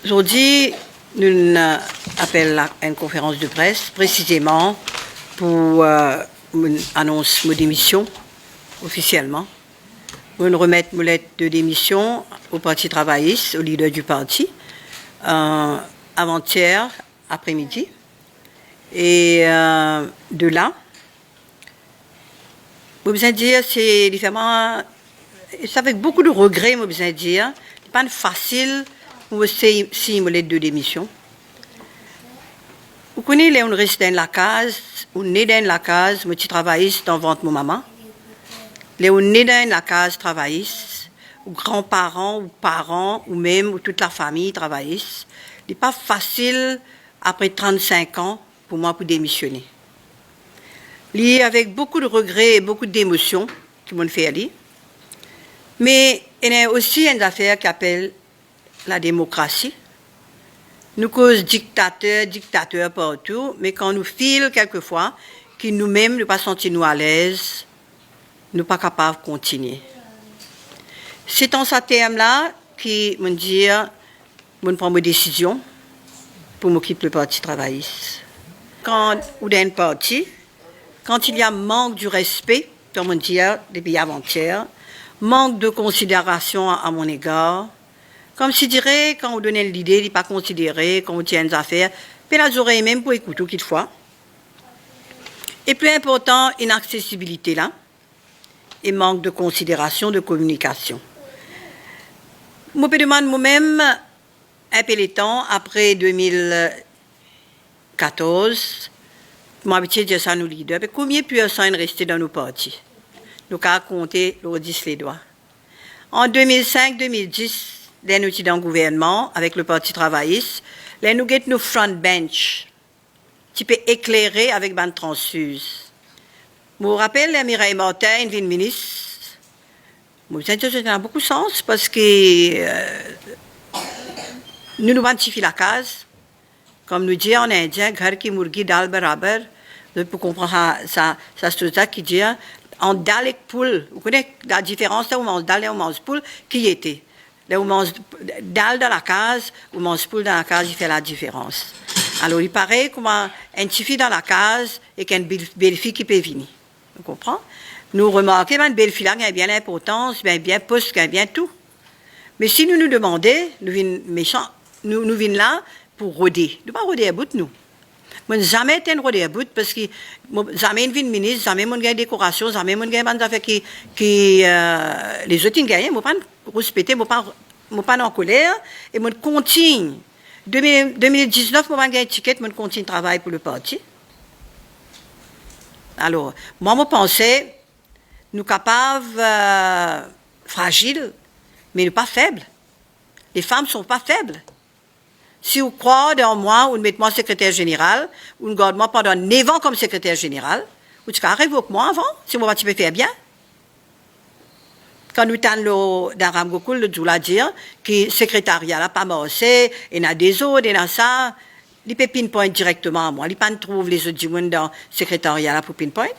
Aujourd'hui, nous appelons à une conférence de presse précisément pour annoncer ma démission officiellement. Pour nous remettre ma lettre de démission au Parti travailliste, au leader du parti, avant-hier après-midi. Et de là, je besoin dire, c'est différemment, c'est avec beaucoup de regrets, je besoin dire, c'est pas facile pour signer ma lettre de démission. Vous connaissez, on reste dans la case, on est dans la case, je travaille dans ventre mon maman. On est dans la case travailliste, ou grands-parents, ou parents, ou même ou toute la famille travailliste. Ce n'est pas facile, après 35 ans, pour moi, pour démissionner. Lié avec beaucoup de regrets et beaucoup d'émotions qui m'ont fait aller. Mais il y a aussi une affaire qui appelle la démocratie. Nous cause dictateurs partout, mais quand nous filons quelquefois, qui nous-mêmes ne pas sentir nous à l'aise, nous pas capables de continuer. C'est en ce terme-là qui me dit, je prends mes décisions pour m'occuper du Parti travailliste. Quand ou d'un parti, quand il y a manque du respect, comme on dit depuis avant-hier, manque de considération à mon égard, comme si dirait, quand on donnait l'idée, il n'est pas considéré, quand on tient des affaires, puis les oreilles même pour écouter qu'il fois. Et plus important, une accessibilité là, et manque de considération, de communication. Je me demande moi-même, un peu les temps, après 2014, je m'habituais à dire ça à nos leaders, combien de personnes restent dans nos partis? Nous avons compté le 10 les doigts. En 2005-2010, nous étions dans le gouvernement avec le Parti travailliste, nous avons nos front bench, qui peut éclairer avec une transfuse. Je me rappelle, Mireille Martin, une ministre, ça a beaucoup de sens parce que nous identifions la case, comme nous dit en indien, Ghar ki murgi dal barabar, pour comprendre ça c'est ça qui dit, en dal et poule, vous connaissez la différence, là où on mange dal et on mange poule, qui était? Là où on mange dal dans la case, où on mange poule dans la case, il fait la différence. Alors il paraît qu'on a une fille dans la case et qu'une belle fille qui peut venir. Vous comprenez? Nous remarquons que une belle fille qui a bien l'importance, bien poste, qui a bien tout. Mais si nous nous demandons, nous venons méchants, nous venons là pour rôder. Nous ne pas rôder à bout, nous. Moi, jamais été rôder à bout parce que jamais une ministre, jamais mon gagne décoration, jamais mon gagne des affaires qui les autres gagnent. Moi, pas respecter, moi, pas en colère et moi, continue. 2019, moi, j'ai un ticket, moi, continue de travailler pour le parti. Alors, moi, je pensais, nous capables, fragiles, mais nous pas faibles. Les femmes ne sont pas faibles. Si vous croyez en moi, ou mettez-moi secrétaire général, ou gardez-moi pendant 9 ans comme secrétaire général, ou tu arrives avec moi avant, si moi, tu peux faire bien. Quand nous avons dans Ramgokoul, nous voulons dire que le secrétariat n'a pas marché, il y a des autres, il y a ça. Il peut pinpoint directement à moi. Il ne peut pas trouver les autres gens dans le secrétariat pour pinpoint.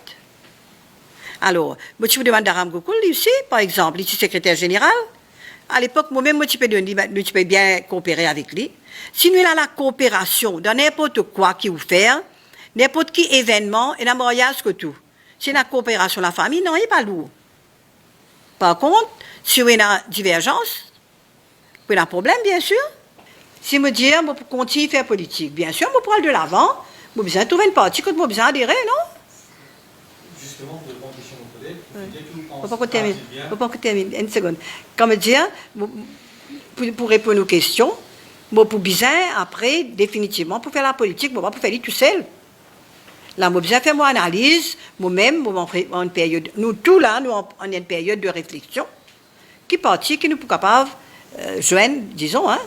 Alors, moi, je vous demande à Ramgokoul, ici, par exemple, ici, secrétaire général. À l'époque, moi-même, tu peux bien coopérer avec lui. Si nous avons la coopération dans n'importe quoi qui vous fait, n'importe qui événement, et dans le mariage que tout. Si la coopération de la famille, non, il n'est pas lourd. Par contre, si vous avez une divergence, vous avez un problème, bien sûr. Si je dis, je peux continuer à faire politique, bien sûr, je peux aller de l'avant, je besoin de trouver une partie que je besoin d'adhérer, non? Justement, pour répondre à question de mon collègue, il ne faut pas que je termine. Une seconde. Comme je dis, pour répondre aux questions, je peux besoin, après, définitivement, pour faire la politique, je ne peux pas faire tout seul. Là, je besoin de faire mon analyse, moi-même, en une période, nous tous là, nous en une période de réflexion, qui partie, qui nous sommes capables de joindre, disons, hein.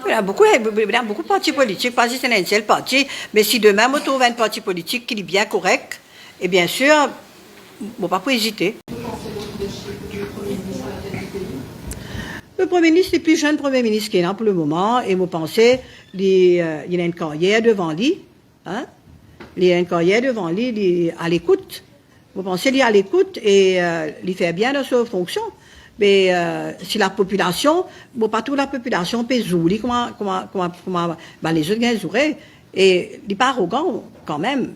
Il y a beaucoup de partis politiques, pas juste un seul parti, mais si demain on trouve un parti politique qui est bien correct, et bien sûr, on ne va pas hésiter. Le Premier ministre, c'est le plus jeune Premier ministre qui est là pour le moment, et vous pensez, il a une carrière devant lui, hein? Il a une carrière devant lui, il est à l'écoute. Vous pensez, il est à l'écoute et il fait bien dans sa fonction. mais si la population, bon, pas toute la population peut jouer, comment, les autres gagnent jouer, et il n'est pas arrogant, quand même.